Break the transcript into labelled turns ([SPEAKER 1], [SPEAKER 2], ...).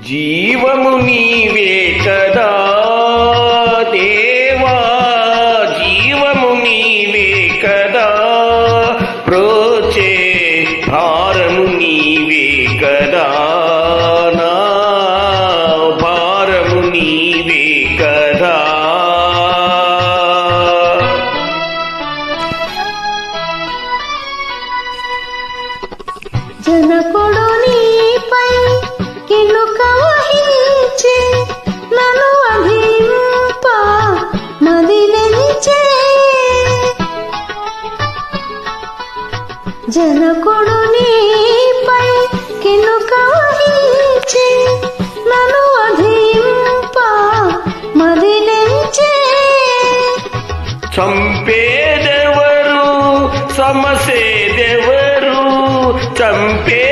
[SPEAKER 1] జీవము నీవే కదా దేవా, జీవము నీవే కదా, ప్రోచే భారము నీవే కదా, నా భారము నీవే కదా.
[SPEAKER 2] జనకుడు నీపై కినుక వహించి నన్ను అభింప మదిలించే. జనకుడు నీపై కినుక వహించి నన్ను అభింప మదిలించే.
[SPEAKER 1] చంపేదెవరు సమసేదెవరు, చంపే